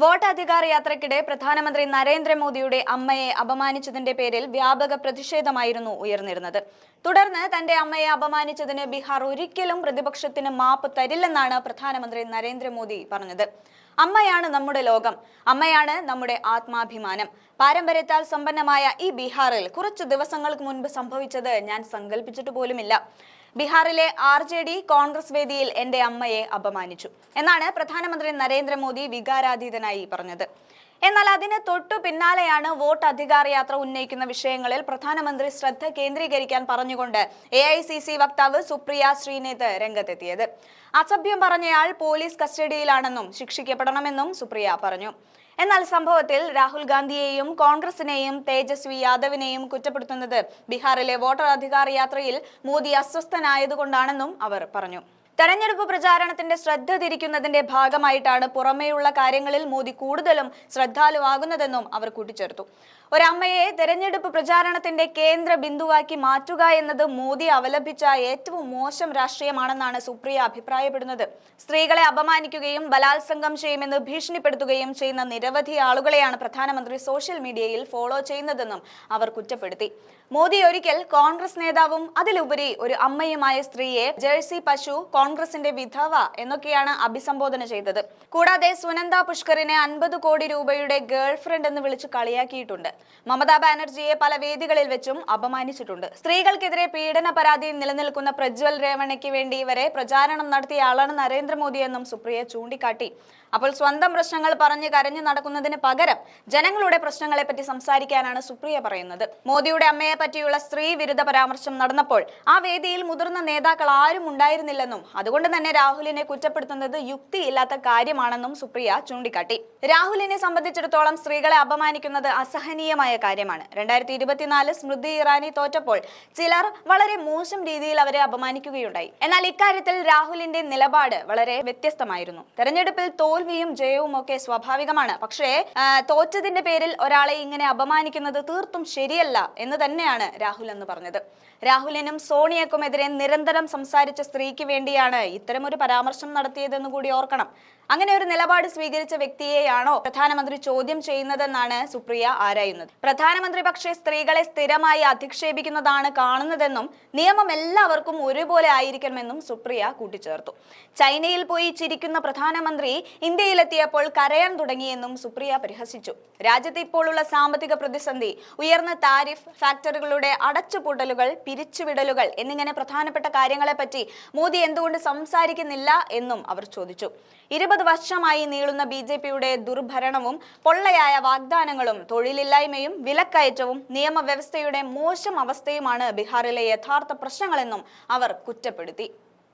വോട്ടധികാര യാത്രയ്ക്കിടെ പ്രധാനമന്ത്രി നരേന്ദ്രമോദിയുടെ അമ്മയെ അപമാനിച്ചതിന്റെ പേരിൽ വ്യാപക പ്രതിഷേധമായിരുന്നു ഉയർന്നിരുന്നത്. തുടർന്ന് തന്റെ അമ്മയെ അപമാനിച്ചതിന് ബീഹാർ ഒരിക്കലും പ്രതിപക്ഷത്തിന് മാപ്പ് തരില്ലെന്നാണ് പ്രധാനമന്ത്രി നരേന്ദ്രമോദി പറഞ്ഞത്. അമ്മയാണ് നമ്മുടെ ലോകം, അമ്മയാണ് നമ്മുടെ ആത്മാഭിമാനം. പാരമ്പര്യത്താൽ സമ്പന്നമായ ഈ ബീഹാറിൽ കുറച്ചു ദിവസങ്ങൾക്ക് മുൻപ് സംഭവിച്ചത് ഞാൻ സങ്കല്പിച്ചിട്ട് പോലുമില്ല. ബീഹാറിലെ RJD കോൺഗ്രസ് വേദിയിൽ എന്റെ അമ്മയെ അപമാനിച്ചു എന്നാണ് പ്രധാനമന്ത്രി നരേന്ദ്രമോദി വികാരാധീതനായി പറഞ്ഞത്. എന്നാൽ അതിന് തൊട്ടു പിന്നാലെയാണ് വോട്ട് അധികാര യാത്ര ഉന്നയിക്കുന്ന വിഷയങ്ങളിൽ പ്രധാനമന്ത്രി ശ്രദ്ധ കേന്ദ്രീകരിക്കാൻ പറഞ്ഞുകൊണ്ട് AICC വക്താവ് സുപ്രിയ ശ്രീനേത് രംഗത്തെത്തിയത്. അസഭ്യം പറഞ്ഞയാൾ പോലീസ് കസ്റ്റഡിയിലാണെന്നും ശിക്ഷിക്കപ്പെടണമെന്നും സുപ്രിയ പറഞ്ഞു. എന്നാൽ സംഭവത്തിൽ രാഹുൽ ഗാന്ധിയെയും കോൺഗ്രസിനെയും തേജസ്വി യാദവിനെയും കുറ്റപ്പെടുത്തുന്നത് ബീഹാറിലെ വോട്ടർ അധികാര യാത്രയിൽ മോദി അസ്വസ്ഥനായതുകൊണ്ടാണെന്നും അവർ പറഞ്ഞു. തെരഞ്ഞെടുപ്പ് പ്രചാരണത്തിന്റെ ശ്രദ്ധ തിരിക്കുന്നതിന്റെ ഭാഗമായിട്ടാണ് പുറമേയുള്ള കാര്യങ്ങളിൽ മോദി കൂടുതലും ശ്രദ്ധാലുവാകുന്നതെന്നും അവർ കൂട്ടിച്ചേർത്തു. ഒരമ്മയെ തെരഞ്ഞെടുപ്പ് പ്രചാരണത്തിന്റെ കേന്ദ്ര ബിന്ദുവാക്കി മാറ്റുക എന്നത് മോദി അവലംബിച്ച ഏറ്റവും മോശം രാഷ്ട്രീയമാണെന്നാണ് സുപ്രിയ അഭിപ്രായപ്പെടുന്നത്. സ്ത്രീകളെ അപമാനിക്കുകയും ബലാത്സംഗം ചെയ്യുമെന്ന് ഭീഷണിപ്പെടുത്തുകയും ചെയ്യുന്ന നിരവധി ആളുകളെയാണ് പ്രധാനമന്ത്രി സോഷ്യൽ മീഡിയയിൽ ഫോളോ ചെയ്യുന്നതെന്നും അവർ കുറ്റപ്പെടുത്തി. മോദി ഒരിക്കൽ കോൺഗ്രസ് നേതാവും അതിലുപരി ഒരു അമ്മയുമായ സ്ത്രീയെ ജേഴ്സി പശു, കോൺഗ്രസിന്റെ വിധവ എന്നൊക്കെയാണ് അഭിസംബോധന ചെയ്തത്. കൂടാതെ സുനന്ദ പുഷ്കറിനെ 50 കോടി രൂപയുടെ ഗേൾ ഫ്രണ്ട് എന്ന് വിളിച്ച് കളിയാക്കിയിട്ടുണ്ട്. മമതാ ബാനർജിയെ പല വേദികളിൽ വെച്ചും അപമാനിച്ചിട്ടുണ്ട്. സ്ത്രീകൾക്കെതിരെ പീഡന പരാതി നിലനിൽക്കുന്ന പ്രജ്വൽ രേവണയ്ക്ക് വേണ്ടി വരെ പ്രചാരണം നടത്തിയ ആളാണ് നരേന്ദ്രമോദി എന്നും സുപ്രിയ ചൂണ്ടിക്കാട്ടി. അപ്പോൾ സ്വന്തം പ്രശ്നങ്ങൾ പറഞ്ഞ് കരഞ്ഞു നടക്കുന്നതിന് പകരം ജനങ്ങളുടെ പ്രശ്നങ്ങളെ പറ്റി സംസാരിക്കാനാണ് സുപ്രിയ പറയുന്നത്. മോദിയുടെ അമ്മയെ പറ്റിയുള്ള സ്ത്രീ വിരുദ്ധ പരാമർശം നടന്നപ്പോൾ ആ വേദിയിൽ മുതിർന്ന നേതാക്കൾ ആരും ഉണ്ടായിരുന്നില്ലെന്നും അതുകൊണ്ട് തന്നെ രാഹുലിനെ കുറ്റപ്പെടുത്തുന്നത് യുക്തിയില്ലാത്ത കാര്യമാണെന്നും സുപ്രിയ ചൂണ്ടിക്കാട്ടി. രാഹുലിനെ സംബന്ധിച്ചിടത്തോളം സ്ത്രീകളെ അപമാനിക്കുന്നത് അസഹനീയമായ കാര്യമാണ്. 2024 സ്മൃതി ഇറാനി തോറ്റപ്പോൾ ചിലർ വളരെ മോശം രീതിയിൽ അവരെ അപമാനിക്കുകയുണ്ടായി. എന്നാൽ ഇക്കാര്യത്തിൽ രാഹുലിന്റെ നിലപാട് വളരെ വ്യത്യസ്തമായിരുന്നു. തെരഞ്ഞെടുപ്പിൽ തോൽവിയും ജയവും ഒക്കെ സ്വാഭാവികമാണ്. പക്ഷേ തോറ്റതിന്റെ പേരിൽ ഒരാളെ ഇങ്ങനെ അപമാനിക്കുന്നത് തീർത്തും ശരിയല്ല എന്ന് തന്നെയാണ് രാഹുൽ എന്ന് പറഞ്ഞത്. രാഹുലിനും സോണിയക്കുമെതിരെ നിരന്തരം സംസാരിച്ച സ്ത്രീക്ക് വേണ്ടിയാണ് ഇത്തരമൊരു പരാമർശം നടത്തിയതെന്ന് കൂടി ഓർക്കണം. അങ്ങനെ ഒരു നിലപാട് സ്വീകരിച്ച വ്യക്തിയെയാണോ പ്രധാനമന്ത്രി ചോദ്യം ചെയ്യുന്നതെന്നാണ് സുപ്രിയ ആരായുന്നത്. പ്രധാനമന്ത്രി പക്ഷേ സ്ത്രീകളെ സ്ഥിരമായി അധിക്ഷേപിക്കുന്നതാണ് കാണുന്നതെന്നും നിയമം എല്ലാവർക്കും ഒരുപോലെ ആയിരിക്കണമെന്നും സുപ്രിയ കൂട്ടിച്ചേർത്തു. ചൈനയിൽ പോയി ചിരിക്കുന്ന പ്രധാനമന്ത്രി ഇന്ത്യയിലെത്തിയപ്പോൾ കരയാൻ തുടങ്ങിയെന്നും സുപ്രിയ പരിഹസിച്ചു. രാജ്യത്ത് ഇപ്പോഴുള്ള സാമ്പത്തിക പ്രതിസന്ധി, ഉയർന്ന താരിഫ്, ഫാക്ടറികളുടെ അടച്ചുപൂട്ടലുകൾ, പിരിച്ചുവിടലുകൾ എന്നിങ്ങനെ പ്രധാനപ്പെട്ട കാര്യങ്ങളെപ്പറ്റി മോദി എന്തുകൊണ്ട് സംസാരിക്കുന്നില്ല എന്നും അവർ ചോദിച്ചു. 20 വർഷമായി നീളുന്ന BJPയുടെ ദുർഭരണവും പൊള്ളയായ വാഗ്ദാനങ്ങളും തൊഴിലില്ലായ്മയും വിലക്കയറ്റവും നിയമവ്യവസ്ഥയുടെ മോശം അവസ്ഥയുമാണ് ബീഹാറിലെ യഥാർത്ഥ പ്രശ്നങ്ങളെന്നും അവർ കുറ്റപ്പെടുത്തി.